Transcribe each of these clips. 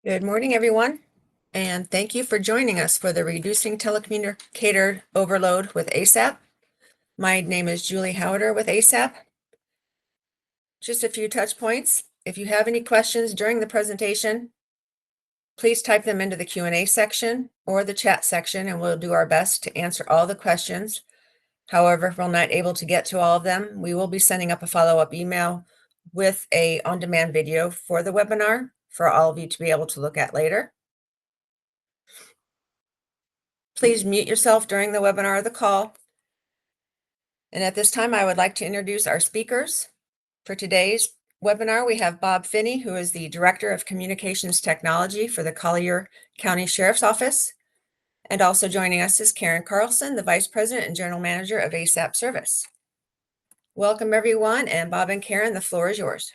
Good morning, everyone, and thank you for joining us for the Reducing Telecommunicator Overload with ASAP. My name is Julie Howder with ASAP. Just a few touch points. If you have any questions during the presentation, please type them into the Q&A section or the chat section, and we'll do our best to answer all the questions. However, if we're not able to get to all of them, we will be sending up a follow-up email with a on-demand video for the webinar for all of you to be able to look at later. Please mute yourself during the webinar or the call. And at this time, I would like to introduce our speakers. For today's webinar, we have Bob Finney, who is the Director of Communications Technology for the Collier County Sheriff's Office. And also joining us is Karen Carlson, the Vice President and General Manager of ASAP Service. Welcome, everyone, and Bob and Karen, the floor is yours.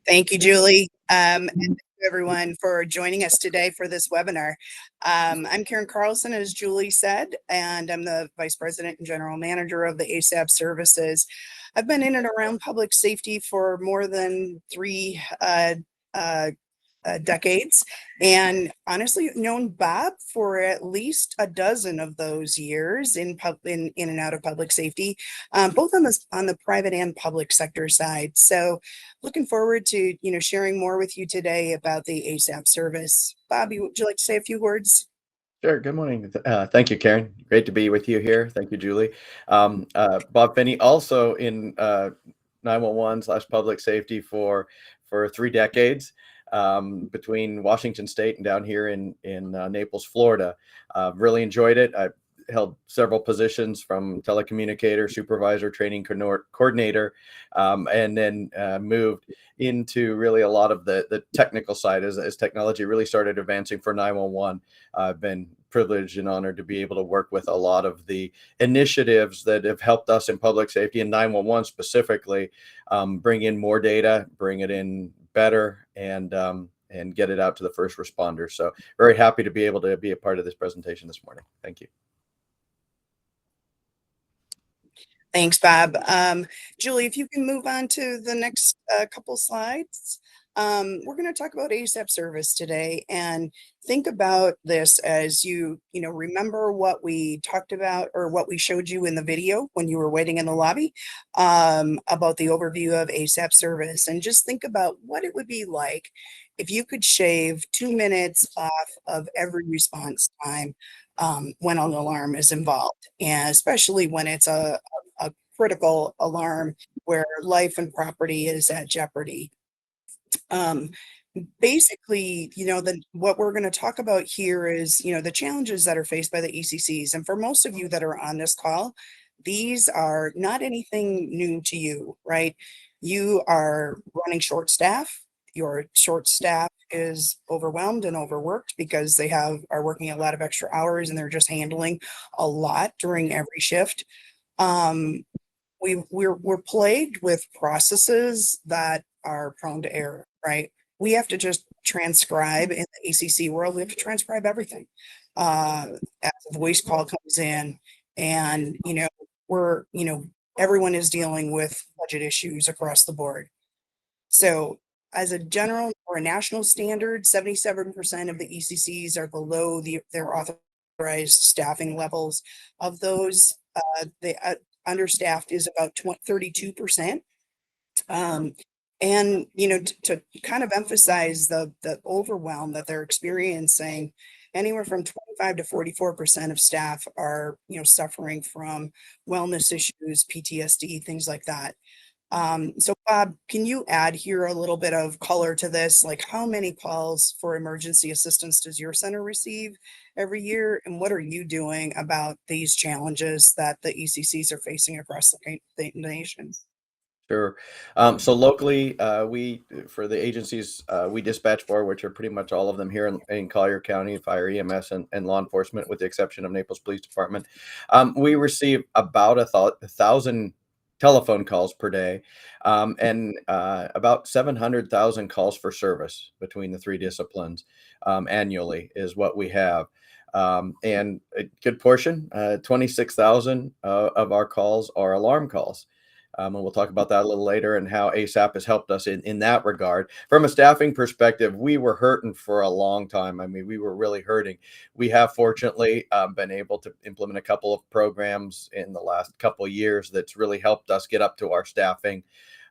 Thank you, Julie. And thank you everyone for joining us today for this webinar. I'm Karen Carlson, as Julie said, and I'm the Vice President and General Manager of the ASAP Services. I've been in and around public safety for more than three decades, and honestly known Bob for at least a dozen of those years in and out of public safety, both on the private and public sector side. So looking forward to sharing more with you today about the ASAP service. Bob, would you like to say a few words? Sure. Good morning. Thank you, Karen. Great to be with you here. Thank you, Julie. Bob Finney, also in 911/public safety for 3 decades, between Washington State and down here in Naples, Florida. Really enjoyed it. I held several positions, from telecommunicator, supervisor, training coordinator, and then moved into really a lot of the technical side as technology really started advancing for 911. I've been privileged and honored to be able to work with a lot of the initiatives that have helped us in public safety and 911 specifically, bring in more data, bring it in better, and get it out to the first responders. So very happy to be able to be a part of this presentation this morning. Thank you. Thanks, Bob. Julie, if you can move on to the next couple slides. We're going to talk about ASAP service today, and think about this as you remember what we talked about or what we showed you in the video when you were waiting in the lobby, about the overview of ASAP service, and just think about what it would be like if you could shave 2 minutes off of every response time when an alarm is involved, and especially when it's a critical alarm where life and property is at jeopardy. Basically, what we're going to talk about here is, the challenges that are faced by the ECCs. And for most of you that are on this call, these are not anything new to you, right? You are running short staff. Your short staff is overwhelmed and overworked because they are working a lot of extra hours, and they're just handling a lot during every shift. We're plagued with processes that are prone to error, right? We have to just transcribe in the ACC world. We have to transcribe everything as a voice call comes in, and everyone is dealing with budget issues across the board. So as a general or a national standard, 77% of the ECCs are below their authorized staffing levels. Of those, the understaffed is about 32%. And to kind of emphasize the overwhelm that they're experiencing, anywhere from 25 to 44% of staff are suffering from wellness issues, PTSD, things like that. So Bob, can you add here a little bit of color to this? Like, how many calls for emergency assistance does your center receive every year? And what are you doing about these challenges that the ECCs are facing across the nation? Sure. So locally, for the agencies we dispatch for, which are pretty much all of them here in Collier County, fire, EMS, and law enforcement, with the exception of Naples Police Department, we receive about 1,000 telephone calls per day, and about 700,000 calls for service between the three disciplines annually is what we have. And a good portion, 26,000 of our calls are alarm calls. And we'll talk about that a little later and how ASAP has helped us in that regard. From a staffing perspective, we were hurting for a long time. I mean, we were really hurting. We have fortunately been able to implement a couple of programs in the last couple of years that's really helped us get up to our staffing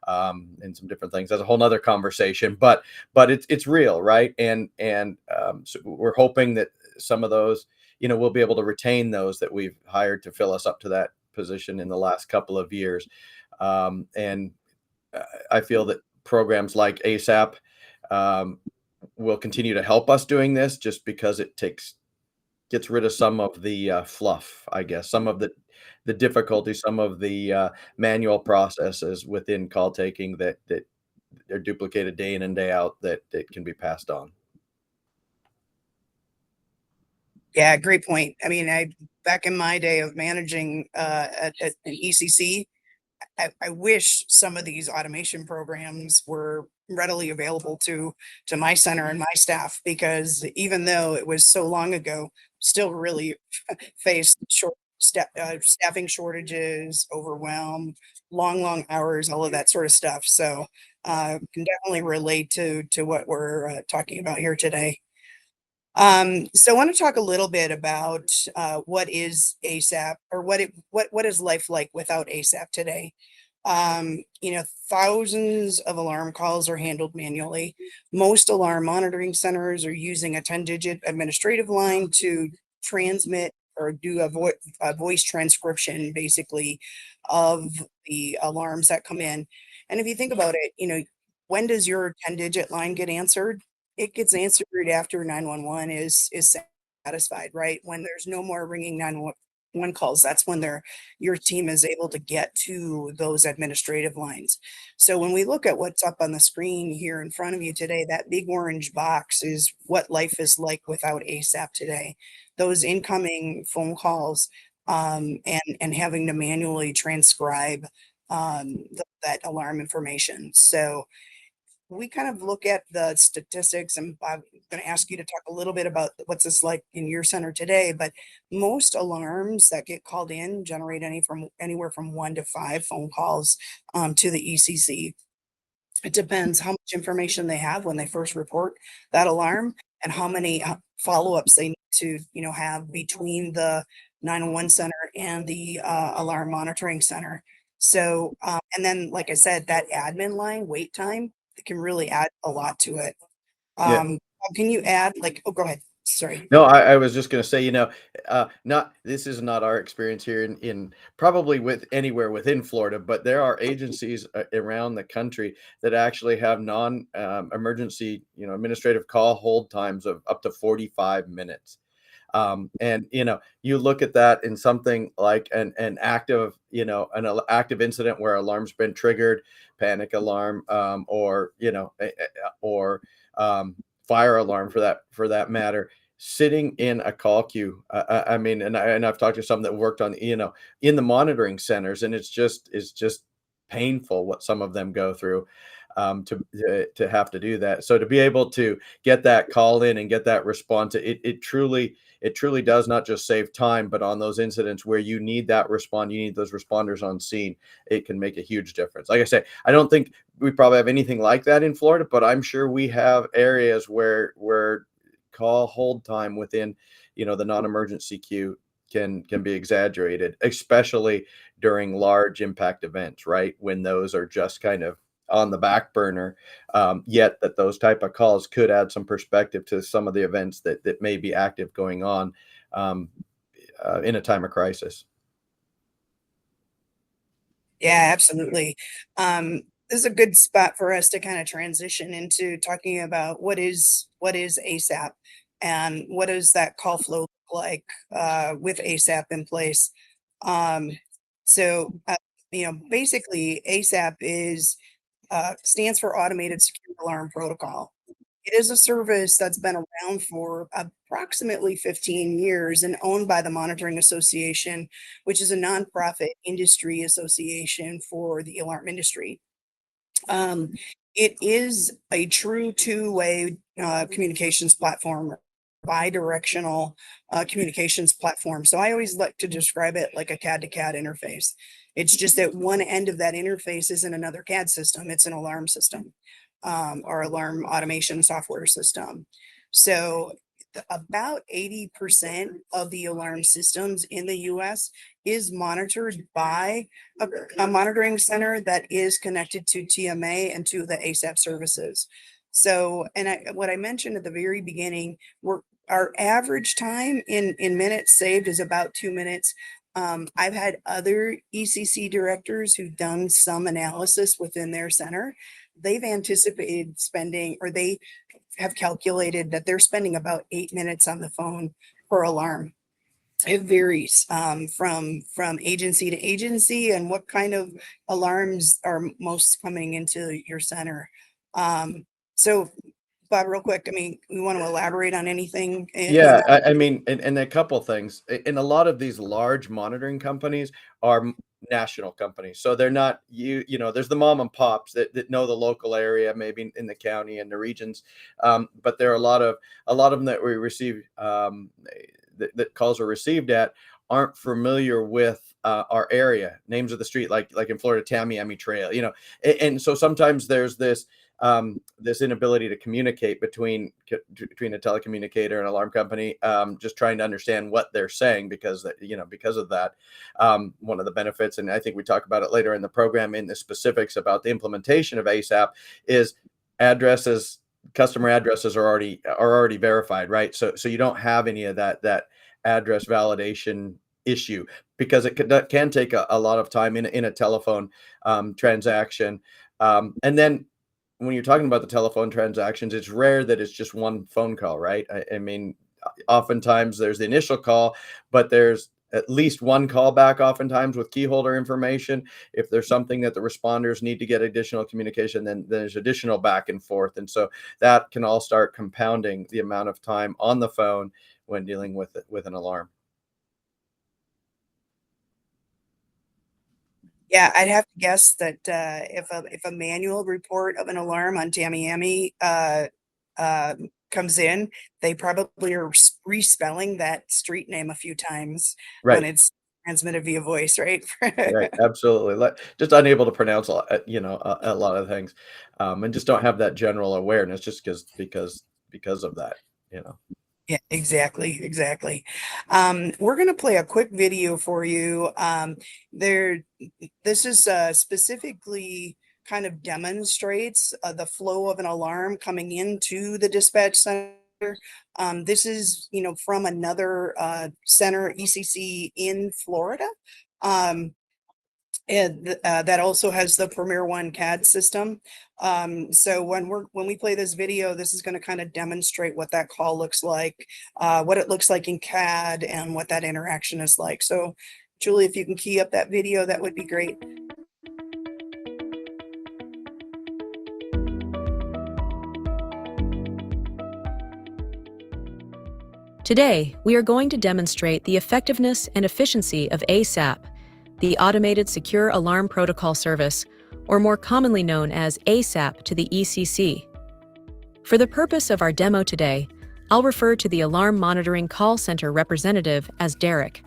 and some different things. That's a whole nother conversation, but it's real, right? And so we're hoping that some of those, we'll be able to retain those that we've hired to fill us up to that position in the last couple of years. And I feel that programs like ASAP um, will continue to help us doing this, just because it gets rid of some of the fluff, I guess, some of the difficulty, some of the manual processes within call taking that are duplicated day in and day out that can be passed on. Yeah, great point. I mean, back in my day of managing at an ECC, I wish some of these automation programs were readily available to my center and my staff, because even though it was so long ago, still really faced staffing shortages, overwhelm, long hours, all of that sort of stuff. So can definitely relate to what we're talking about here today. So I want to talk a little bit about what is ASAP, or what is life like without ASAP today. Thousands of alarm calls are handled manually. Most alarm monitoring centers are using a 10-digit administrative line to transmit or do a voice transcription, basically, of the alarms that come in. And if you think about it, when does your 10-digit line get answered? It gets answered after 911 is satisfied, right? When there's no more ringing 911 calls, that's when your team is able to get to those administrative lines. So when we look at what's up on the screen here in front of you today, that big orange box is what life is like without ASAP today. Those incoming phone calls, and having to manually transcribe that alarm information. So we kind of look at the statistics, and I'm going to ask you to talk a little bit about what's this like in your center today. But most alarms that get called in generate anywhere from 1 to 5 phone calls to the ECC. It depends how much information they have when they first report that alarm, and how many follow-ups they need to, have between the 911 center and the alarm monitoring center. So, and then, like I said, that admin line wait time, it can really add a lot to it. Yeah. Can you add, like, oh, go ahead. Sorry. No, I was just going to say, not this is not our experience here in probably with anywhere within Florida, but there are agencies around the country that actually have non emergency, administrative call hold times of up to 45 minutes. And you look at that in something like an active, active incident where alarm's been triggered, panic alarm, or or fire alarm for that matter, sitting in a call queue. I mean, and I've talked to some that worked on, in the monitoring centers, and it's just painful what some of them go through to have to do that. So to be able to get that call in and get that response, it truly does not just save time, but on those incidents where you need you need those responders on scene, it can make a huge difference. Like I say, I don't think we probably have anything like that in Florida, but I'm sure we have areas where call hold time within, the non-emergency queue can be exaggerated, especially during large impact events, right? When those are just kind of on the back burner, yet that those type of calls could add some perspective to some of the events that may be active going on um, in a time of crisis. Yeah, absolutely. This is a good spot for us to kind of transition into talking about what is ASAP, and what does that call flow look like with ASAP in place. Um, so, basically, ASAP is stands for Automated Secure Alarm Protocol. It is a service that's been around for approximately 15 years and owned by the Monitoring Association, which is a nonprofit industry association for the alarm industry. Um, it is a true two-way communications platform, bi-directional communications platform. So I always like to describe it like a CAD to CAD interface. It's just that one end of that interface isn't another CAD system, it's an alarm system, or alarm automation software system. So about 80% of the alarm systems in the US is monitored by a monitoring center that is connected to TMA and to the ASAP services. So, what I mentioned at the very beginning, our average time in minutes saved is about 2 minutes. I've had other ECC directors who've done some analysis within their center. They've anticipated spending, or they have calculated that they're spending about 8 minutes on the phone per alarm. It varies from agency to agency and what kind of alarms are most coming into your center. So, Bob, real quick, I mean, we want to elaborate on anything in Yeah, that? I mean, and a couple things. And a lot of these large monitoring companies are national companies, so they're not you know. There's the mom and pops that know the local area, maybe in the county and the regions, but there are a lot of them that we receive that calls are received at aren't familiar with our area names of the street, like in Florida, Tamiami Trail, and so sometimes there's this inability to communicate between a telecommunicator and alarm company, just trying to understand what they're saying because of that. One of the benefits, and I think we talk about it later in the program in the specifics about the implementation of ASAP, is addresses customer addresses are already verified, right? So you don't have any of that address validation issue because it can take a lot of time in a telephone transaction. And then when you're talking about the telephone transactions, it's rare that it's just one phone call, right? I mean, oftentimes there's the initial call, but there's at least one call back oftentimes with key holder information. If there's something that the responders need to get additional communication, then there's additional back and forth. And so that can all start compounding the amount of time on the phone when dealing with an alarm. Yeah, I'd have to guess that if a manual report of an alarm on Tamiami comes in, they probably are respelling that street name a few times when Right. it's transmitted via voice, right? Right, absolutely. Just unable to pronounce a lot of things, and just don't have that general awareness just because of that, you know. Yeah, exactly. We're gonna play a quick video for you. This is specifically kind of demonstrates the flow of an alarm coming into the dispatch center. This is, from another center, ECC in Florida. Um, and that also has the Premier One CAD system. So when we play this video, this is going to kind of demonstrate what that call looks like, what it looks like in CAD, and what that interaction is like. So, Julie, if you can key up that video, that would be great. Today, we are going to demonstrate the effectiveness and efficiency of ASAP, the Automated Secure Alarm Protocol Service, or more commonly known as ASAP to the ECC. For the purpose of our demo today, I'll refer to the Alarm Monitoring Call Center representative as Derek.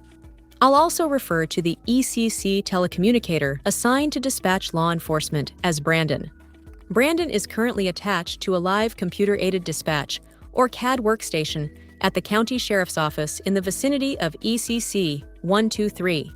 I'll also refer to the ECC telecommunicator assigned to dispatch law enforcement as Brandon. Brandon is currently attached to a live computer-aided dispatch, or CAD workstation, at the County Sheriff's Office in the vicinity of ECC 123.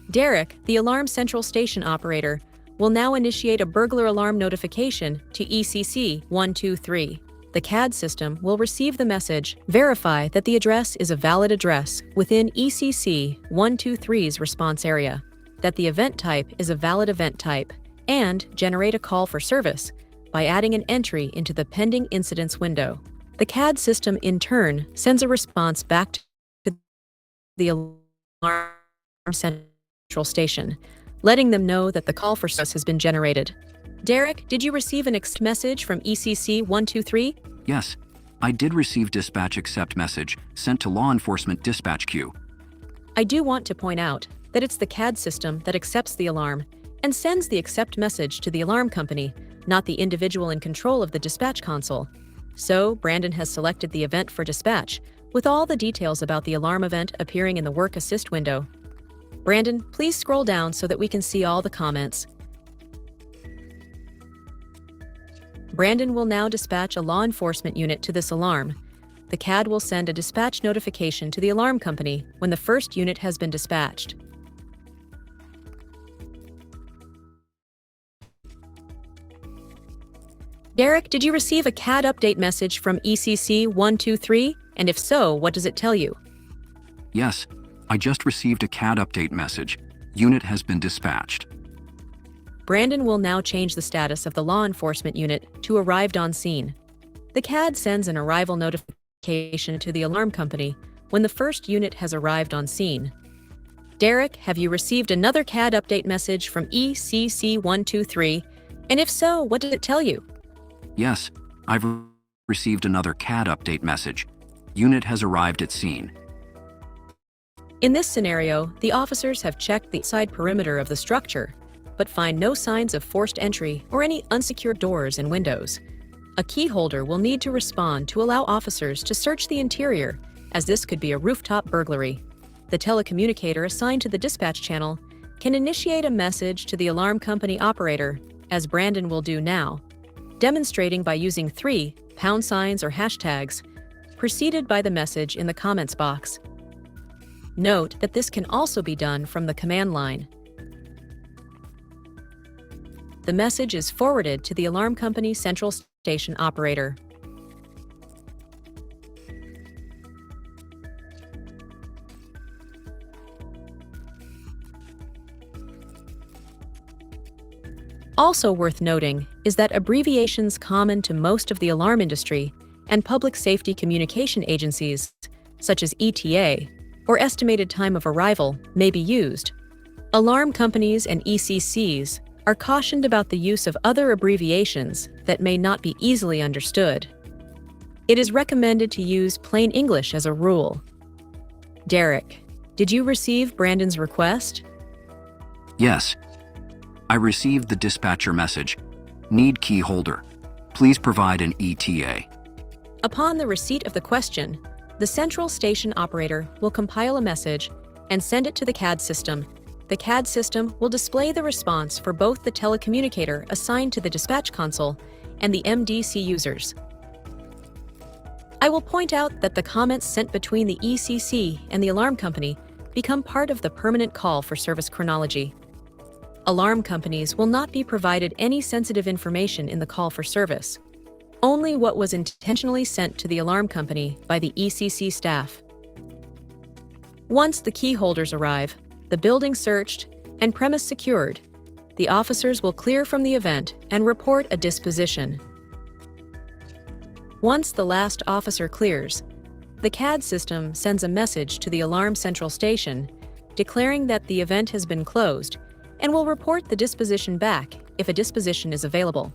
Derek, the Alarm Central Station operator, will now initiate a burglar alarm notification to ECC 123. The CAD system will receive the message, verify that the address is a valid address within ECC 123's response area, that the event type is a valid event type, and generate a call for service by adding an entry into the pending incidents window. The CAD system, in turn, sends a response back to the Alarm Central Station, letting them know that the call for service has been generated. Derek, did you receive an accept message from ECC 123? Yes, I did receive dispatch accept message sent to law enforcement dispatch queue. I do want to point out that it's the CAD system that accepts the alarm and sends the accept message to the alarm company, not the individual in control of the dispatch console. So, Brandon has selected the event for dispatch, with all the details about the alarm event appearing in the Work Assist window. Brandon, please scroll down so that we can see all the comments. Brandon will now dispatch a law enforcement unit to this alarm. The CAD will send a dispatch notification to the alarm company when the first unit has been dispatched. Derek, did you receive a CAD update message from ECC 123? And if so, what does it tell you? Yes, I just received a CAD update message. Unit has been dispatched. Brandon will now change the status of the law enforcement unit to arrived on scene. The CAD sends an arrival notification to the alarm company when the first unit has arrived on scene. Derek, have you received another CAD update message from ECC 123? And if so, what did it tell you? Yes, I've received another CAD update message. Unit has arrived at scene. In this scenario, the officers have checked the outside perimeter of the structure, but find no signs of forced entry or any unsecured doors and windows. A key holder will need to respond to allow officers to search the interior, as this could be a rooftop burglary. The telecommunicator assigned to the dispatch channel can initiate a message to the alarm company operator, as Brandon will do now, demonstrating by using 3 pound signs or hashtags, preceded by the message in the comments box. Note that this can also be done from the command line. The message is forwarded to the alarm company central station operator. Also worth noting is that abbreviations common to most of the alarm industry and public safety communication agencies, such as ETA, or estimated time of arrival, may be used. Alarm companies and ECCs are cautioned about the use of other abbreviations that may not be easily understood. It is recommended to use plain English as a rule. Derek, did you receive Brandon's request? Yes, I received the dispatcher message. Need key holder. Please provide an ETA. Upon the receipt of the question, the central station operator will compile a message and send it to the CAD system. The CAD system will display the response for both the telecommunicator assigned to the dispatch console and the MDC users. I will point out that the comments sent between the ECC and the alarm company become part of the permanent call for service chronology. Alarm companies will not be provided any sensitive information in the call for service, only what was intentionally sent to the alarm company by the ECC staff. Once the key holders arrive, the building searched, and premise secured, the officers will clear from the event and report a disposition. Once the last officer clears, the CAD system sends a message to the alarm central station declaring that the event has been closed and will report the disposition back if a disposition is available.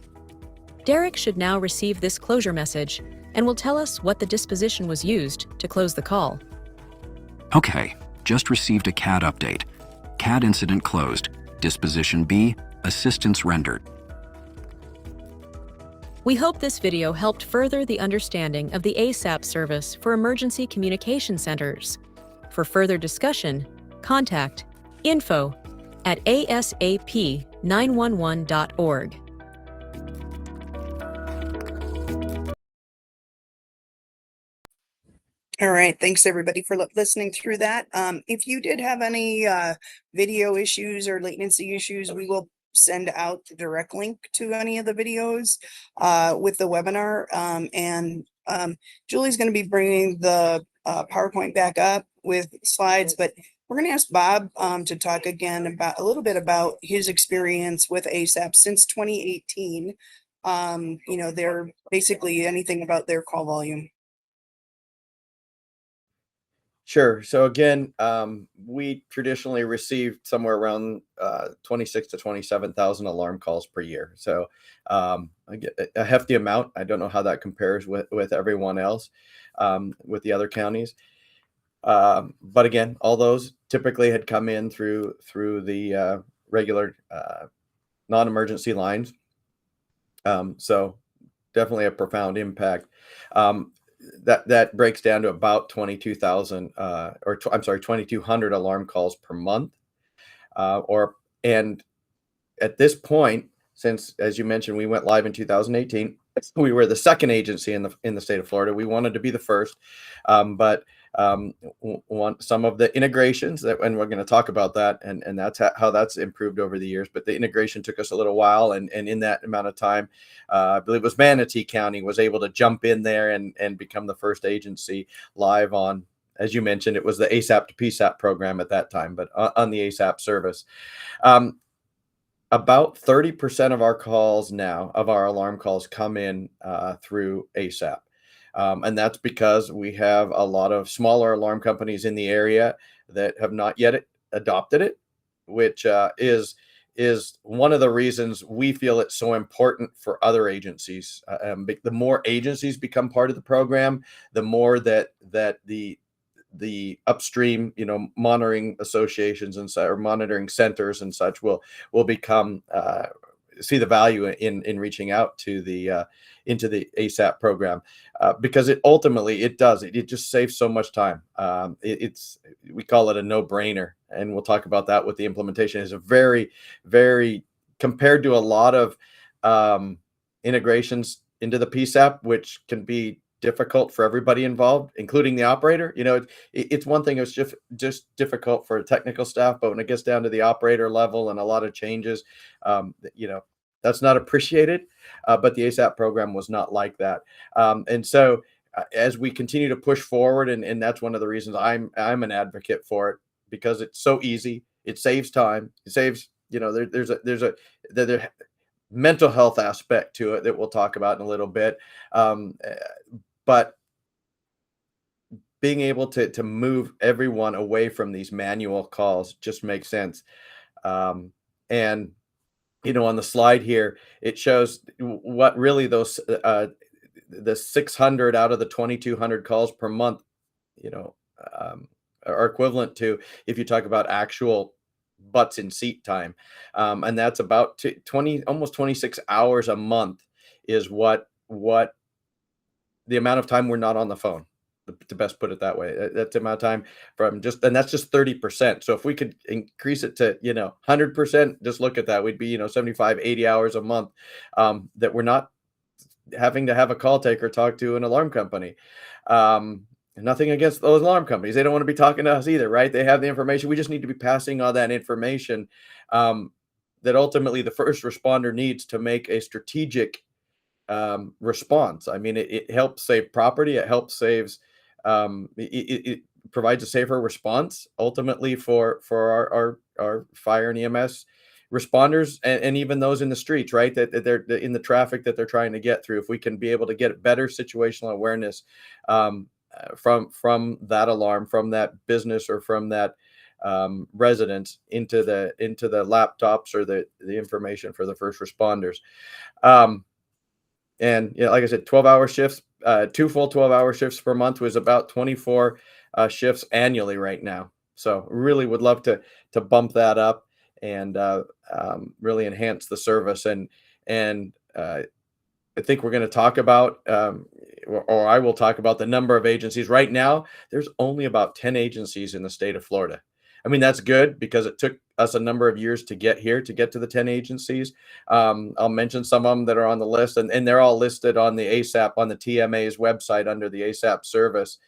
Derek should now receive this closure message and will tell us what the disposition was used to close the call. Okay, just received a CAD update. CAD incident closed. Disposition B, assistance rendered. We hope this video helped further the understanding of the ASAP service for emergency communication centers. For further discussion, contact info@asap911.org. All right, thanks everybody for listening through that. If you did have any video issues or latency issues, we will send out the direct link to any of the videos with the webinar. Julie's going to be bringing the PowerPoint back up with slides, but we're going to ask Bob to talk again about a little bit about his experience with ASAP since 2018. They're basically anything about their call volume. Sure. So again, we traditionally received somewhere around 26 to 27,000 alarm calls per year. So I get a hefty amount. I don't know how that compares with everyone else, with the other counties. But again, all those typically had come in through the regular non-emergency lines. So definitely a profound impact. That breaks down to about 22,000 2,200 alarm calls per month. And at this point, since, as you mentioned, we went live in 2018, we were the second agency in the state of Florida. We wanted to be the first, but want some of the integrations that, and we're going to talk about that, and that's how that's improved over the years. But the integration took us a little while, and in that amount of time, I believe it was Manatee County was able to jump in there and become the first agency live on, as you mentioned, it was the ASAP to PSAP program at that time, but on the ASAP service. About 30% of our calls now, of our alarm calls, come in through ASAP. And that's because we have a lot of smaller alarm companies in the area that have not yet adopted it, which is one of the reasons we feel it's so important for other agencies. The more agencies become part of the program, the more that the upstream, monitoring associations and or monitoring centers and such will become see the value in reaching out to the into the ASAP program, because it ultimately it just saves so much time. We call it a no-brainer, and we'll talk about that with the implementation. Is a very, very, compared to a lot of integrations into the PSAP, which can be difficult for everybody involved, including the operator. It's one thing, it's just difficult for technical staff, but when it gets down to the operator level and a lot of changes, that's not appreciated. But the ASAP program was not like that. And so as we continue to push forward, and that's one of the reasons I'm an advocate for it, because it's so easy. It saves time. It saves, there's a mental health aspect to it that we'll talk about in a little bit. But being able to move everyone away from these manual calls just makes sense. And on the slide here, it shows what really those the 600 out of the 2,200 calls per month, are equivalent to, if you talk about actual butts in seat time, and that's about 20, almost 26 hours a month is what the amount of time we're not on the phone, to best put it that way. That's the amount of time and that's just 30%. So if we could increase it to, 100%, just look at that. We'd be, 75, 80 hours a month that we're not having to have a call taker talk to an alarm company. Nothing against those alarm companies. They don't want to be talking to us either, right? They have the information. We just need to be passing all that information that ultimately the first responder needs to make a strategic response. I mean, it helps save property. It helps saves. It provides a safer response ultimately for our fire and EMS responders, and even those in the streets, right? That they're in the traffic that they're trying to get through. If we can be able to get better situational awareness from that alarm, from that business, or from that residence into the laptops or the information for the first responders. And like I said, 12-hour shifts, 2 full 12-hour shifts per month was about 24 shifts annually right now. So really would love to bump that up and really enhance the service. And I think we're going to talk about, or I will talk about, the number of agencies. Right now, there's only about 10 agencies in the state of Florida. I mean, that's good because it took us a number of years to get here, to get to the 10 agencies. I'll mention some of them that are on the list, and they're all listed on the ASAP, on the TMA's website under the ASAP service.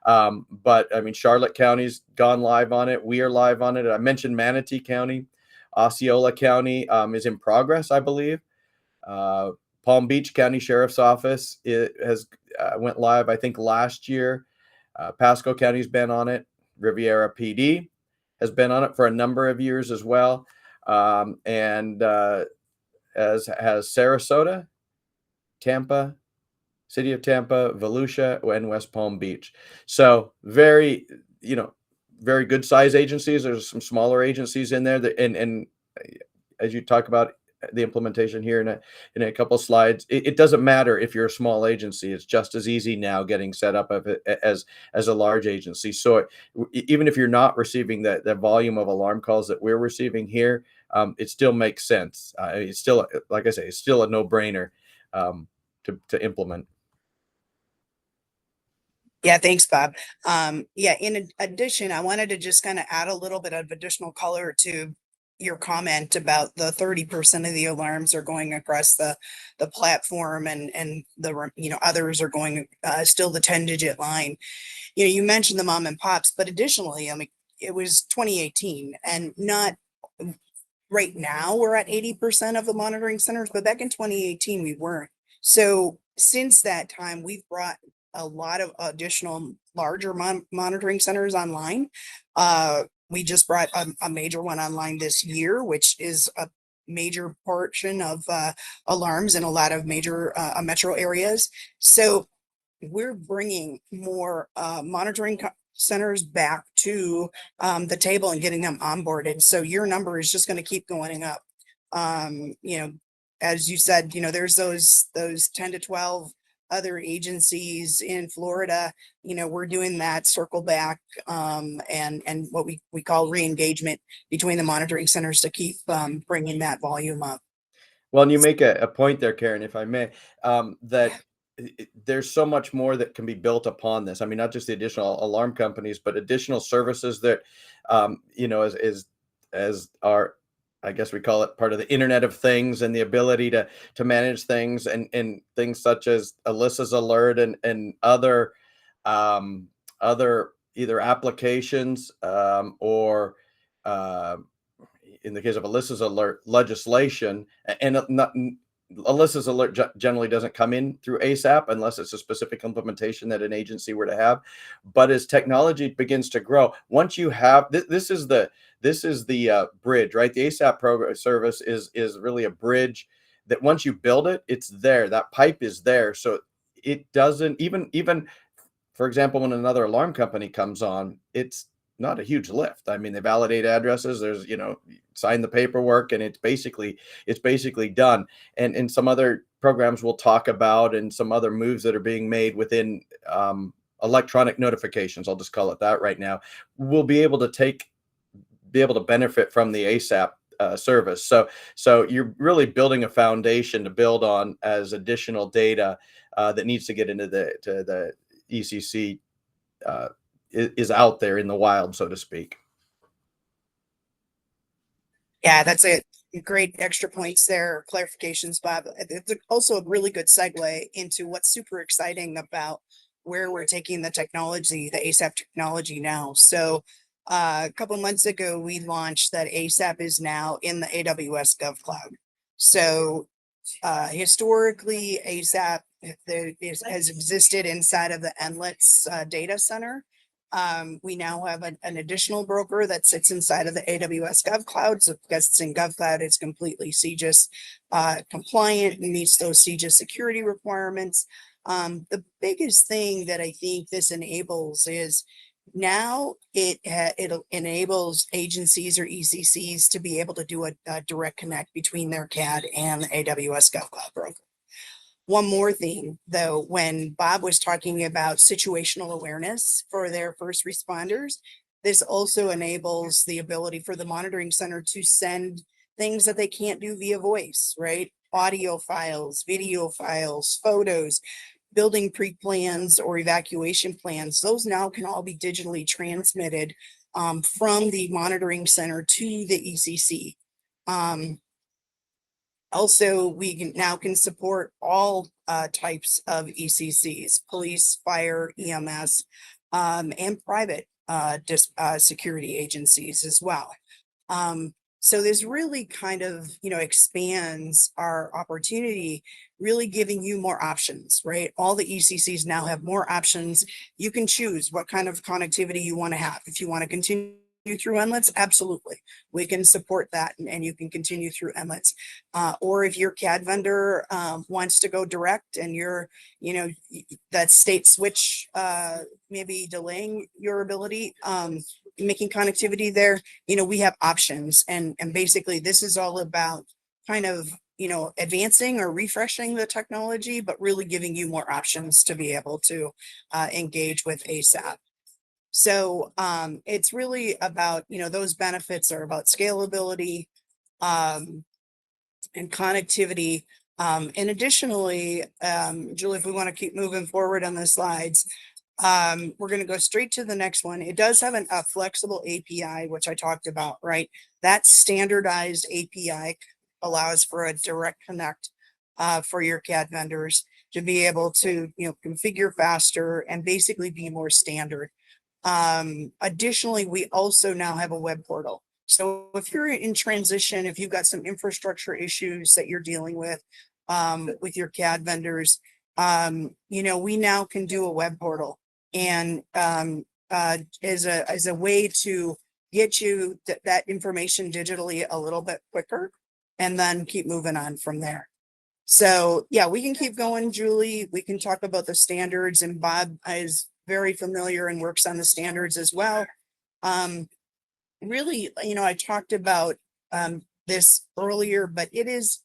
But I mean, Charlotte County's gone live on it. We are live on it. I mentioned Manatee County. Osceola County is in progress, I believe. Palm Beach County Sheriff's Office has went live, I think, last year. Pasco County's been on it. Riviera PD has been on it for a number of years as well. And as has Sarasota, Tampa, City of Tampa, Volusia, and West Palm Beach. So very, very good size agencies. There's some smaller agencies in there that, and as you talk about the implementation here in a couple of slides, it doesn't matter if you're a small agency. It's just as easy now getting set up as a large agency. So even if you're not receiving the volume of alarm calls that we're receiving here, it still makes sense. It's still, like I say, it's still a no-brainer to implement. Yeah, thanks, Bob. In addition, I wanted to just kind of add a little bit of additional color to your comment about the 30% of the alarms are going across the platform, and the others are going still the 10-digit line. You mentioned the mom and pops, but additionally, I mean, it was 2018, and not right now we're at 80% of the monitoring centers, but back in 2018 we weren't. So since that time, we've brought a lot of additional larger monitoring centers online. We just brought a major one online this year, which is a major portion of alarms in a lot of major metro areas. So we're bringing more monitoring centers back to the table and getting them onboarded. So your number is just going to keep going up. As you said, there's those 10 to 12 other agencies in Florida. We're doing that circle back and what we call re-engagement between the monitoring centers to keep bringing that volume up. Well, and you make a point there, Karen, if I may, that there's so much more that can be built upon this. I mean, not just the additional alarm companies, but additional services that, as our, I guess we call it part of the Internet of Things, and the ability to manage things, and things such as Alyssa's alert, and other either applications, or uh, in the case of Alyssa's alert, legislation. And not Alyssa's alert generally doesn't come in through ASAP unless it's a specific implementation that an agency were to have. But as technology begins to grow, once you have this is the bridge, right? The ASAP program service is really a bridge that once you build it, it's there. That pipe is there, so it doesn't even for example, when another alarm company comes on, it's not a huge lift. I mean, they validate addresses. There's, sign the paperwork, and it's basically done. And some other programs we'll talk about, and some other moves that are being made within electronic notifications, I'll just call it that right now, we'll be able to benefit from the ASAP service. So you're really building a foundation to build on as additional data that needs to get into the ECC is out there in the wild, so to speak. Yeah, that's it. Great extra points there, clarifications, Bob. It's also a really good segue into what's super exciting about where we're taking the technology, the ASAP technology now. So a couple months ago, we launched that ASAP is now in the AWS GovCloud. So historically, ASAP has existed inside of the NLETS data center. We now have an additional broker that sits inside of the AWS GovCloud. So because it's in GovCloud, it's completely CJIS compliant and meets those CJIS security requirements. The biggest thing that I think this enables is now it enables agencies or ECCs to be able to do a direct connect between their CAD and the AWS GovCloud broker. One more thing, though, when Bob was talking about situational awareness for their first responders, this also enables the ability for the monitoring center to send things that they can't do via voice, right? Audio files, video files, photos, building pre-plans or evacuation plans. Those now can all be digitally transmitted from the monitoring center to the ECC. Also, we now can support all types of ECCs, police, fire, EMS, and private security agencies as well. So this really kind of, expands our opportunity, really giving you more options, right? All the ECCs now have more options. You can choose what kind of connectivity you want to have. If you want to continue through NLETS, absolutely. We can support that, and you can continue through NLETS. Or if your CAD vendor wants to go direct, and you're, that state switch maybe delaying your ability, making connectivity there, we have options. And basically this is all about kind of, advancing or refreshing the technology, but really giving you more options to be able to engage with ASAP. So it's really about, those benefits are about scalability and connectivity. And additionally, Julie, if we want to keep moving forward on the slides, We're going to go straight to the next one. It does have a flexible API, which I talked about, right? That standardized API allows for a direct connect for your CAD vendors to be able to, configure faster and basically be more standard. Additionally, we also now have a web portal. So if you're in transition, if you've got some infrastructure issues that you're dealing with your CAD vendors, we now can do a web portal, and as a way to get you that information digitally a little bit quicker, and then keep moving on from there. So yeah, we can keep going, Julie. We can talk about the standards, and Bob is very familiar and works on the standards as well. Really, I talked about this earlier, but it is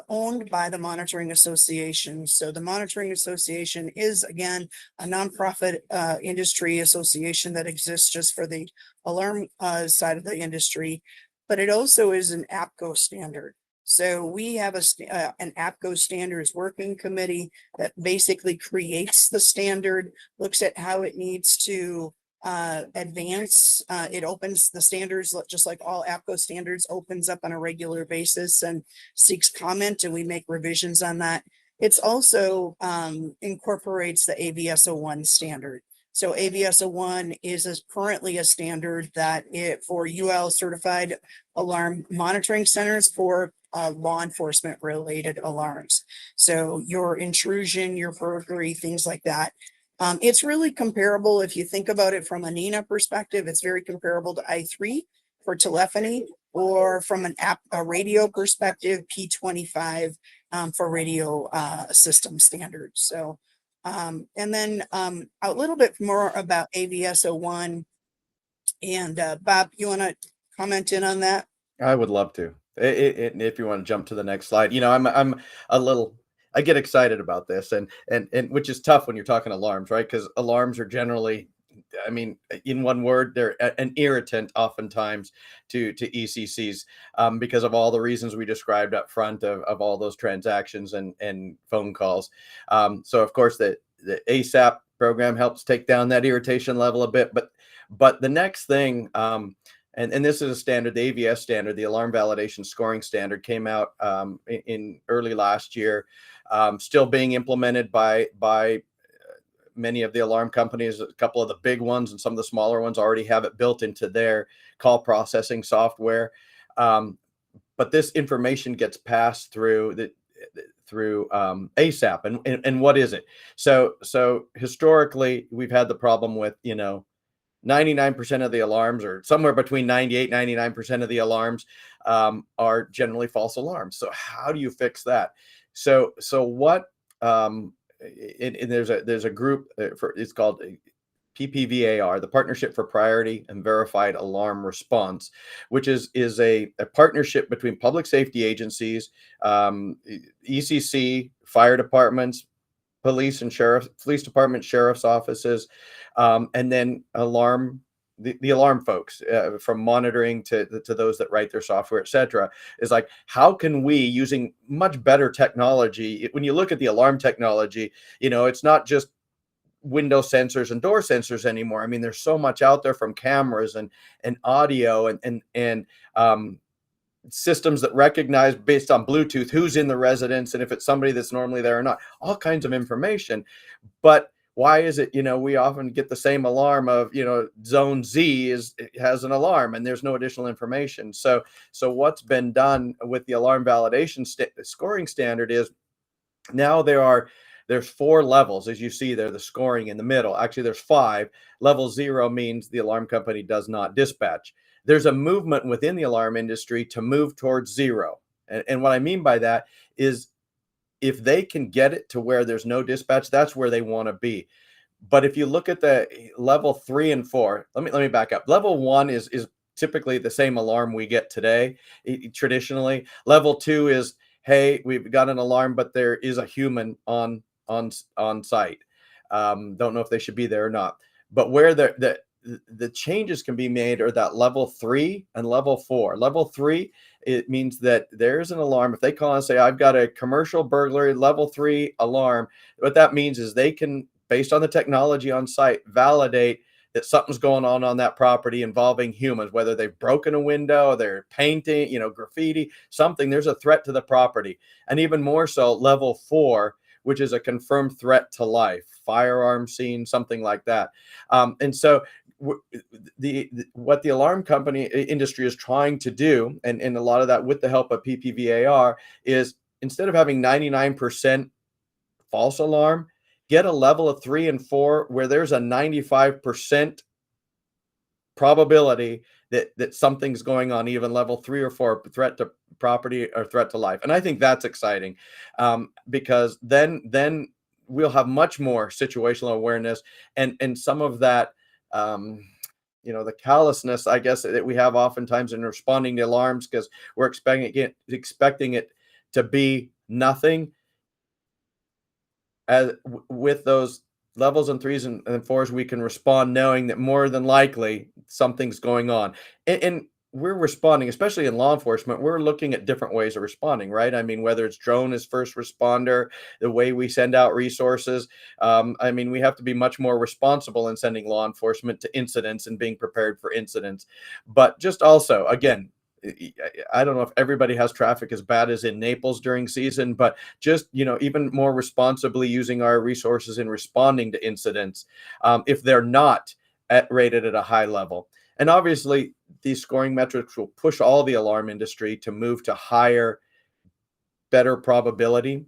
owned by the Monitoring Association. So the Monitoring Association is, again, a nonprofit industry association that exists just for the alarm side of the industry, but it also is an APCO standard. So we have an APCO standards working committee that basically creates the standard, looks at how it needs to advance. It opens the standards, just like all APCO standards, opens up on a regular basis and seeks comment, and we make revisions on that. It's also incorporates the AVS-01 standard. So AVS-01 is currently a standard that for UL certified alarm monitoring centers for law enforcement related alarms. So your intrusion, your burglary, things like that. It's really comparable. If you think about it from a NINA perspective, it's very comparable to I3 for telephony, or from a radio perspective, P25 for radio system standards. So, and then a little bit more about AVS-01. And Bob, you want to comment in on that? I would love to. If you want to jump to the next slide, I'm a little, I get excited about this, and which is tough when you're talking alarms, right? Because alarms are generally, I mean, in one word, they're an irritant oftentimes to ECCs because of all the reasons we described up front of all those transactions and phone calls. So of course the ASAP program helps take down that irritation level a bit, but the next thing, and this is a standard, the AVS standard, the Alarm Validation Scoring Standard, came out in early last year, still being implemented by many of the alarm companies. A couple of the big ones and some of the smaller ones already have it built into their call processing software. But this information gets passed through ASAP. And what is it? So historically, we've had the problem with, 99% of the alarms, or somewhere between 98-99% of the alarms are generally false alarms. So how do you fix that? So what, and there's a group it's called PPVAR, the Partnership for Priority and Verified Alarm Response, which is a partnership between public safety agencies, ECC, fire departments, police department, sheriff's offices, and then the alarm folks, from monitoring to those that write their software, etc. Is like, how can we, using much better technology, when you look at the alarm technology, it's not just window sensors and door sensors anymore. I mean, there's so much out there, from cameras and audio and systems that recognize based on Bluetooth who's in the residence and if it's somebody that's normally there or not, all kinds of information. But why is it, we often get the same alarm of, zone Z has an alarm and there's no additional information. So what's been done with the alarm validation scoring standard is, now there's 4 levels, as you see there, the scoring in the middle. Actually, there's 5. Level 0 means the alarm company does not dispatch. There's a movement within the alarm industry to move towards 0. And what I mean by that is, if they can get it to where there's no dispatch, that's where they want to be. But if you look at the level 3 and 4, let me back up. Level 1 is typically the same alarm we get today, traditionally. Level 2 is, hey, we've got an alarm, but there is a human on site. Don't know if they should be there or not. But where the changes can be made are that level 3 and level 4. Level 3, it means that there's an alarm. If they call and say, I've got a commercial burglary level 3 alarm, what that means is they can based on the technology on site, validate that something's going on that property involving humans, whether they've broken a window, they're painting, graffiti, something, there's a threat to the property. And even more so, level 4, which is a confirmed threat to life, firearm scene, something like that. And so what the alarm company industry is trying to do, and a lot of that with the help of PPVAR, is instead of having 99% false alarm, get a level of 3 and 4 where there's a 95% probability that something's going on, even level 3 or 4, threat to property or threat to life. And I think that's exciting, because then we'll have much more situational awareness, and some of that, the callousness, I guess, that we have oftentimes in responding to alarms, because we're expecting it to be nothing. With those levels and 3s and 4s, we can respond knowing that more than likely something's going on. And we're responding, especially in law enforcement, we're looking at different ways of responding, right? I mean, whether it's drone as first responder, the way we send out resources. We have to be much more responsible in sending law enforcement to incidents and being prepared for incidents. But just also, again, I don't know if everybody has traffic as bad as in Naples during season, but just, even more responsibly using our resources in responding to incidents, if they're not rated at a high level. And obviously, these scoring metrics will push all the alarm industry to move to higher, better probability.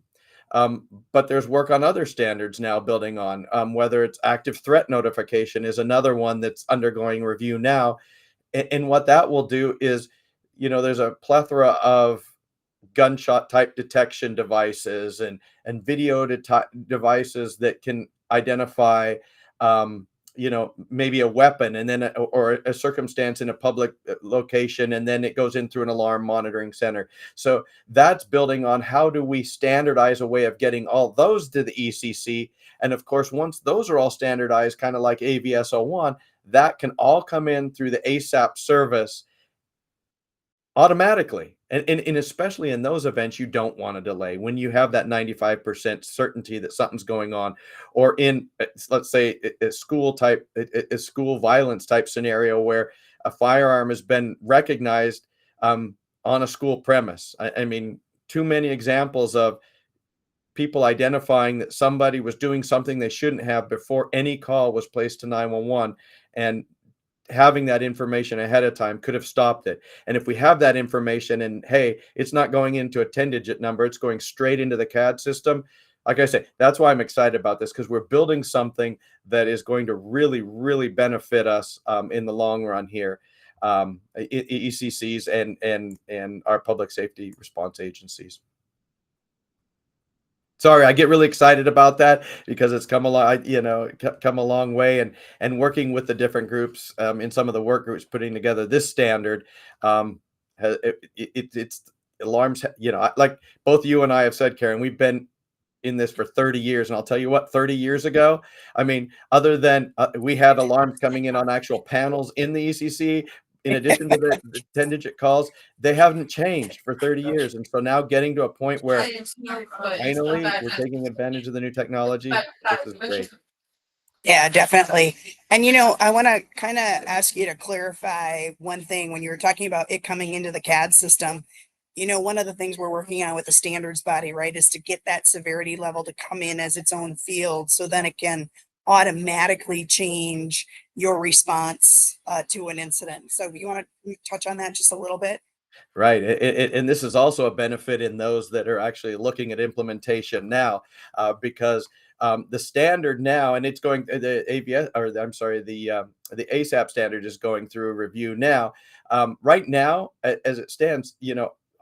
But there's work on other standards now building on, whether it's active threat notification is another one that's undergoing review now. And what that will do is, there's a plethora of gunshot type detection devices and video devices that can identify, maybe a weapon, and then or a circumstance in a public location, and then it goes in through an alarm monitoring center. So that's building on how do we standardize a way of getting all those to the ECC. And of course, once those are all standardized, kind of like AVS 01, that can all come in through the ASAP service automatically. And especially in those events, you don't want to delay when you have that 95% certainty that something's going on, or in, let's say, a school violence type scenario where a firearm has been recognized on a school premise. I mean, too many examples of people identifying that somebody was doing something they shouldn't have before any call was placed to 911, and having that information ahead of time could have stopped it. And if we have that information, and hey, it's not going into a 10-digit number, it's going straight into the CAD system. Like I say, that's why I'm excited about this, because we're building something that is going to really, really benefit us in the long run here, ECCs and our public safety response agencies. Sorry, I get really excited about that because it's come a long way, and working with the different groups in some of the work groups putting together this standard. It's alarms. Like both you and I have said, Karen, we've been in this for 30 years, and I'll tell you what, 30 years ago, I mean, other than we had alarms coming in on actual panels in the ECC. In addition to the 10-digit calls, they haven't changed for 30 years. And so now getting to a point where finally we're taking advantage of the new technology, this is great. Yeah, definitely. And I want to kind of ask you to clarify one thing when you were talking about it coming into the CAD system. One of the things we're working on with the standards body, right, is to get that severity level to come in as its own field, so then it can automatically change your response to an incident. So you want to touch on that just a little bit? Right. And this is also a benefit in those that are actually looking at implementation now, because the standard now, and it's going, the AVS, or I'm sorry, the ASAP standard is going through a review now. Right now, as it stands,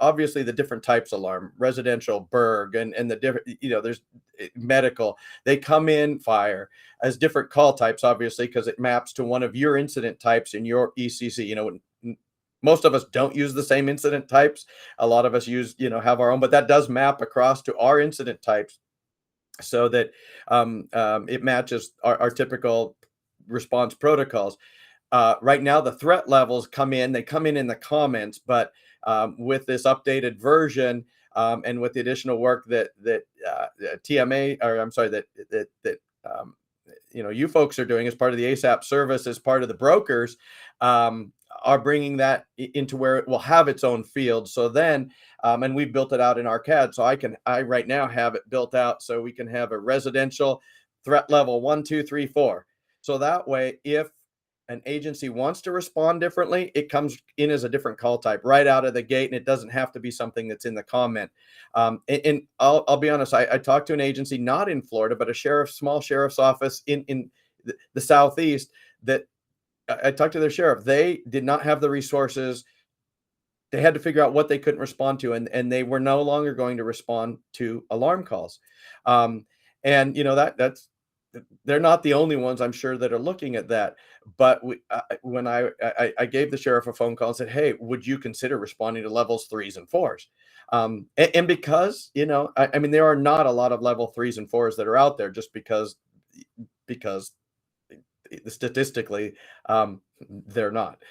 obviously the different types of alarm, residential, Berg, and the different, there's medical, they come in fire as different call types, obviously, because it maps to one of your incident types in your ECC. Most of us don't use the same incident types. A lot of us have our own, but that does map across to our incident types, so that it matches our typical response protocols. Right now, the threat levels they come in the comments, but with this updated version, and with the additional work that TMA, or I'm sorry, that you folks are doing as part of the ASAP service, as part of the brokers, are bringing that into where it will have its own field. So then, and we've built it out in our CAD. So I right now have it built out so we can have a residential threat level 1, 2, 3, 4. So that way, if an agency wants to respond differently, it comes in as a different call type right out of the gate, and it doesn't have to be something that's in the comment. And I'll be honest, I talked to an agency not in Florida, but a small sheriff's office in the Southeast, that I talked to their sheriff. They did not have the resources. They had to figure out what they couldn't respond to, and they were no longer going to respond to alarm calls. And that's they're not the only ones, I'm sure, that are looking at that. But when I gave the sheriff a phone call and said, "Hey, would you consider responding to levels 3s and 4s?" And because I mean, there are not a lot of level 3s and 4s that are out there, just because statistically, they're not.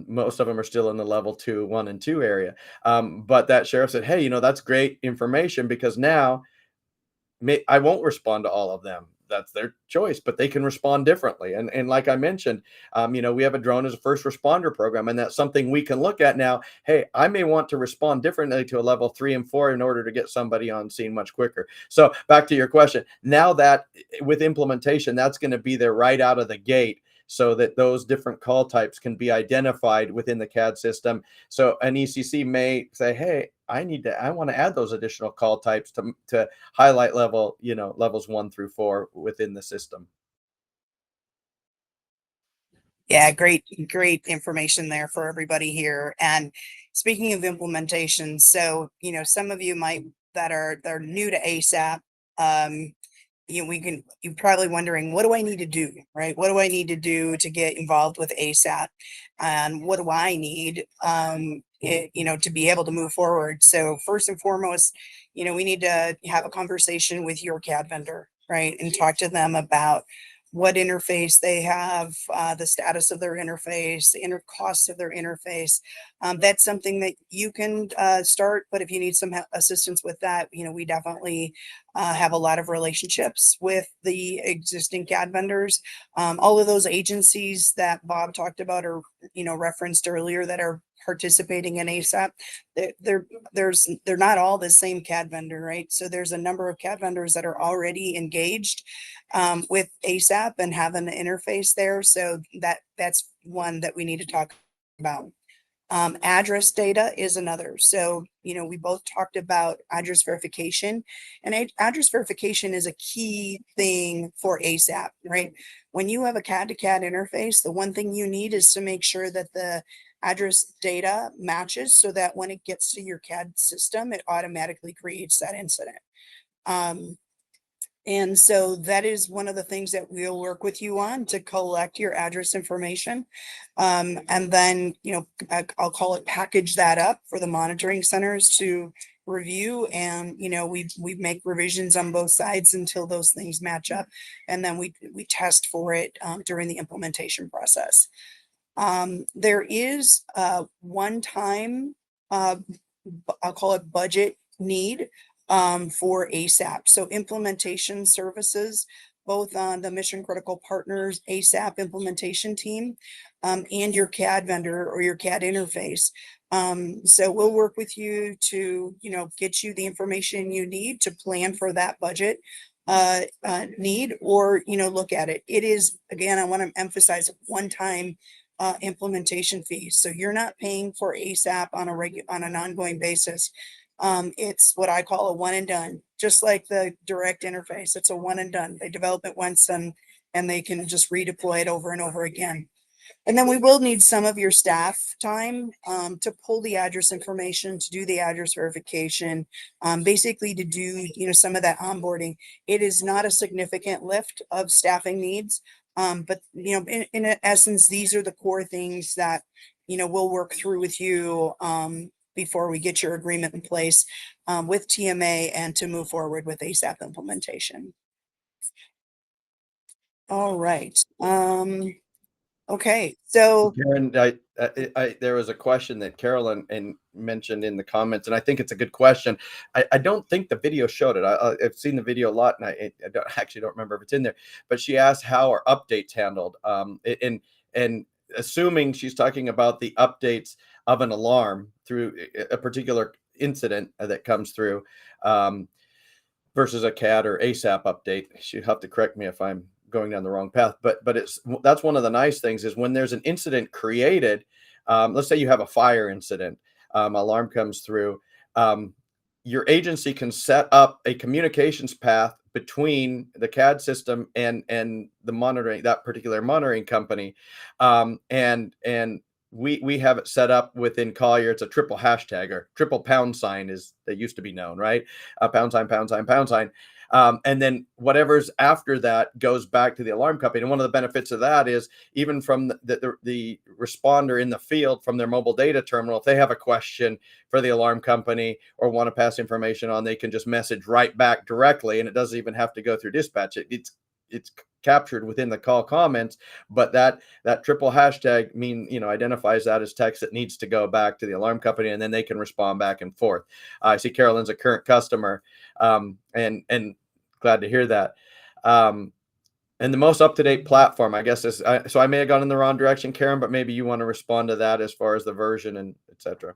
Most of them are still in the level 2, 1, and 2 area. But that sheriff said, "Hey, that's great information, because now I won't respond to all of them. That's their choice, but they can respond differently." And like I mentioned, we have a drone as a first responder program, and that's something we can look at now. Hey, I may want to respond differently to a level 3 and 4 in order to get somebody on scene much quicker. So back to your question. Now that with implementation, that's going to be there right out of the gate, so that those different call types can be identified within the CAD system. So an ECC may say, "Hey, I want to add those additional call types to highlight levels 1 through 4 within the system." Yeah, great information there for everybody here. And speaking of implementation, so some of you they're new to ASAP. You're probably wondering, what do I need to do, right? What do I need to do to get involved with ASAP? And what do I need, to be able to move forward? So first and foremost, we need to have a conversation with your CAD vendor, right? And talk to them about what interface they have, the status of their interface, the costs of their interface. That's something that you can start, but if you need some assistance with that, we definitely have a lot of relationships with the existing CAD vendors. All of those agencies that Bob talked about, or referenced earlier, that are participating in ASAP, they're not all the same CAD vendor, right? So there's a number of CAD vendors that are already engaged with ASAP and have an interface there. So that's one that we need to talk about. Address data is another. So, we both talked about address verification, and address verification is a key thing for ASAP, right? When you have a CAD to CAD interface, the one thing you need is to make sure that the address data matches, so that when it gets to your CAD system, it automatically creates that incident. And so that is one of the things that we'll work with you on, to collect your address information. And then, I'll call it, package that up for the monitoring centers to review. And, we make revisions on both sides until those things match up. And then we test for it during the implementation process. There is a one-time, I'll call it, budget need for ASAP. So implementation services, both on the mission critical partners ASAP implementation team, and your CAD vendor or your CAD interface. So we'll work with you to, get you the information you need to plan for that budget need, or, look at it. It is, again, I want to emphasize, one-time implementation fees. So you're not paying for ASAP on an ongoing basis. It's what I call a one and done, just like the direct interface. It's a one and done. They develop it once and they can just redeploy it over and over again. And then we will need some of your staff time to pull the address information, to do the address verification, basically to do, some of that onboarding. It is not a significant lift of staffing needs, but, in essence, these are the core things that, we'll work through with you before we get your agreement in place with TMA and to move forward with ASAP implementation. All right. Okay, so Karen, there was a question that Carolyn and mentioned in the comments, and I think it's a good question. I don't think the video showed it. I've seen the video a lot, and actually don't remember if it's in there. But she asked how are updates handled, and assuming she's talking about the updates of an alarm through a particular incident that comes through. Versus a CAD or ASAP update. She'll have to correct me if I'm going down the wrong path, but that's one of the nice things is when there's an incident created. Let's say you have a fire incident, alarm comes through. Your agency can set up a communications path between the CAD system and the monitoring, that particular monitoring company, and we have it set up within Collier. It's a triple hashtag or triple pound sign, as they used to be known, right? Pound sign, pound sign, pound sign. And then whatever's after that goes back to the alarm company. And one of the benefits of that is even from the responder in the field from their mobile data terminal, if they have a question for the alarm company or want to pass information on, they can just message right back directly, and it doesn't even have to go through dispatch. It's captured within the call comments, but that triple hashtag identifies that as text that needs to go back to the alarm company, and then they can respond back and forth. I see Carolyn's a current customer, and glad to hear that. And the most up-to-date platform, I guess, is so I may have gone in the wrong direction, Karen, but maybe you want to respond to that as far as the version and etc.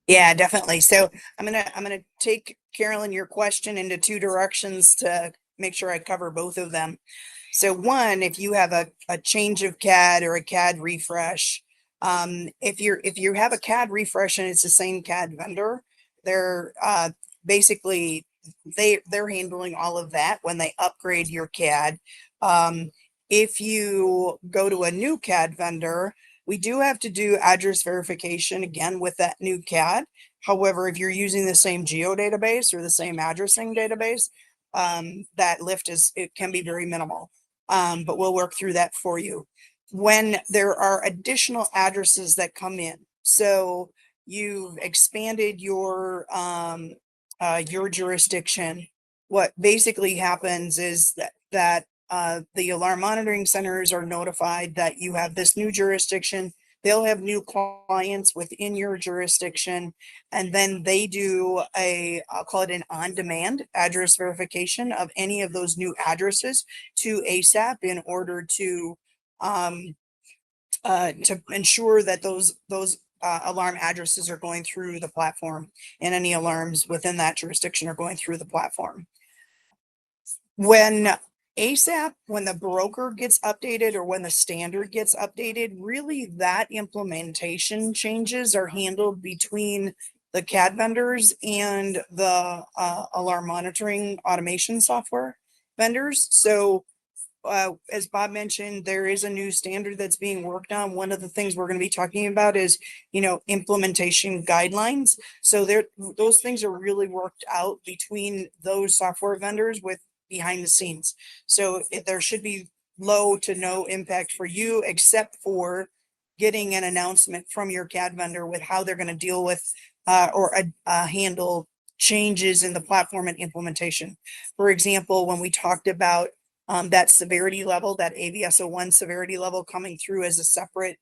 Yeah, definitely. So I'm gonna take, Carolyn, your question into two directions to make sure I cover both of them. So one, if you have a change of CAD or a CAD refresh, if you have a CAD refresh and it's the same CAD vendor, they're basically they're handling all of that when they upgrade your CAD. If you go to a new CAD vendor, we do have to do address verification again with that new CAD. However, if you're using the same geo database or the same addressing database, that lift it can be very minimal. But we'll work through that for you. When there are additional addresses that come in, so you've expanded your jurisdiction, what basically happens is that the alarm monitoring centers are notified that you have this new jurisdiction. They'll have new clients within your jurisdiction, and then they do I'll call it an on-demand address verification of any of those new addresses to ASAP in order to ensure that those alarm addresses are going through the platform, and any alarms within that jurisdiction are going through the platform. When the broker gets updated or when the standard gets updated, really that implementation changes are handled between the CAD vendors and the alarm monitoring automation software vendors. So as Bob mentioned, there is a new standard that's being worked on. One of the things we're going to be talking about is, implementation guidelines. So those things are really worked out between those software vendors with behind the scenes. So there should be low to no impact for you, except for getting an announcement from your CAD vendor with how they're going to deal with or handle changes in the platform and implementation. For example, when we talked about that severity level, that AVS01 severity level coming through as a separate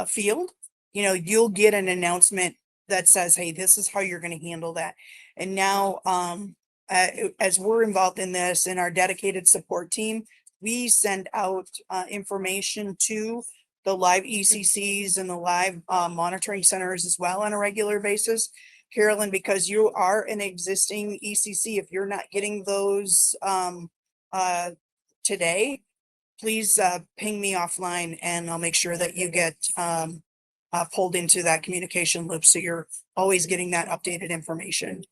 field, you'll get an announcement that says, hey, this is how you're going to handle that. And now, as we're involved in this in our dedicated support team, we send out information to the live ECCs and the live monitoring centers as well on a regular basis. Carolyn, because you are an existing ECC, if you're not getting those today, please ping me offline and I'll make sure that you get pulled into that communication loop, so you're always getting that updated information.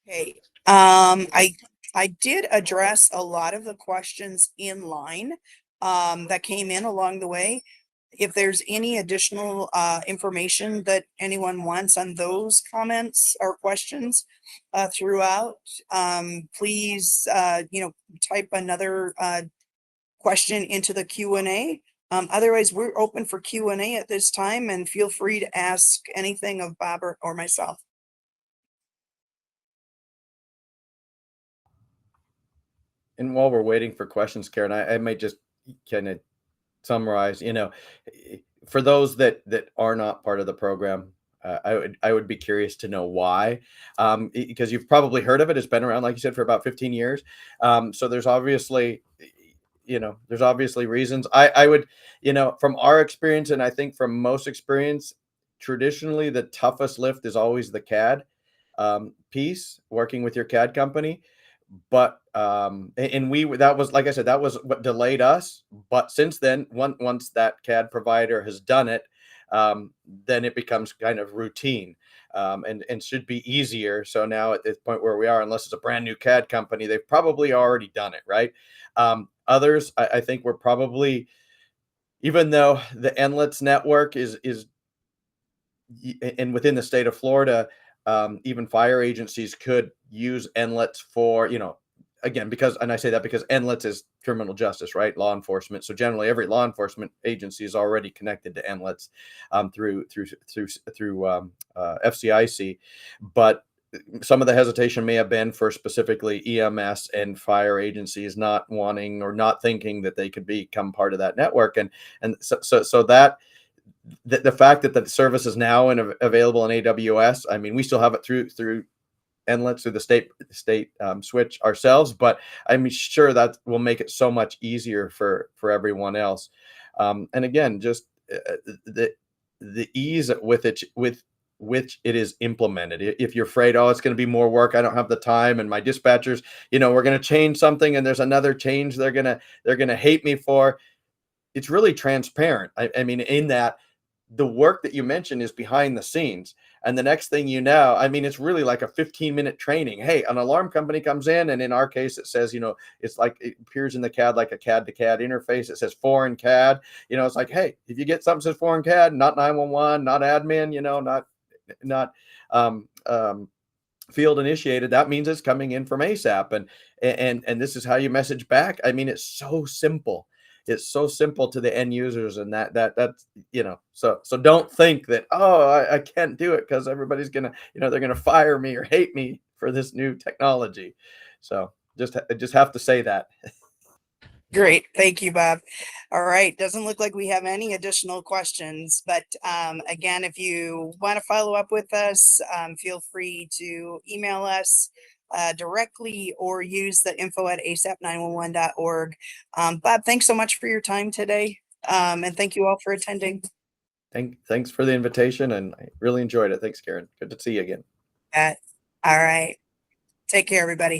Okay, I did address a lot of the questions in line that came in along the way. If there's any additional information that anyone wants on those comments or questions throughout, please, type another question into the Q&A. Otherwise, we're open for Q&A at this time, and feel free to ask anything of Bob or myself. And while we're waiting for questions, Karen, I might just kind of summarize, for those that are not part of the program, I would be curious to know why, because you've probably heard of it. It's been around, like you said, for about 15 years. So there's obviously, reasons. I would, from our experience, and I think from most experience, traditionally the toughest lift is always the CAD piece, working with your CAD company. But and that was, like I said, that was what delayed us. But since then, once that CAD provider has done it, then it becomes kind of routine, and should be easier. So now at this point where we are, unless it's a brand new CAD company, they've probably already done it, right? Others, I think we're probably, even though the NLETS network is and within the state of Florida, even fire agencies could use NLETS for, again, because, and I say that because NLETS is criminal justice, right? Law enforcement. So generally, every law enforcement agency is already connected to NLETS through FCIC. But some of the hesitation may have been for specifically EMS and fire agencies not wanting or not thinking that they could become part of that network, and so that. The fact that the service is now available in AWS, I mean, we still have it through NLETS, through the state switch ourselves, but I'm sure that will make it so much easier for everyone else. And again, just the ease with which it is implemented. If you're afraid, oh, it's going to be more work, I don't have the time, and my dispatchers, we're going to change something, and there's another change they're gonna hate me for. It's really transparent. I mean, in that the work that you mentioned is behind the scenes. And the next thing you know, I mean, it's really like a 15-minute training. Hey, an alarm company comes in, and in our case, it says, it's like, it appears in the CAD like a CAD to CAD interface. It says foreign CAD. It's like, hey, if you get something that says foreign CAD, not 911, not admin, not field initiated, that means it's coming in from ASAP. And this is how you message back. I mean, it's so simple. It's so simple to the end users, and that's, so don't think that, oh, I can't do it because everybody's gonna, they're gonna fire me or hate me for this new technology. So just have to say that. Great. Thank you, Bob. All right. Doesn't look like we have any additional questions, but again, if you want to follow up with us, feel free to email us directly or use the info@asap911.org. Bob, thanks so much for your time today. And thank you all for attending. Thanks for the invitation, and I really enjoyed it. Thanks, Karen. Good to see you again. All right. Take care, everybody.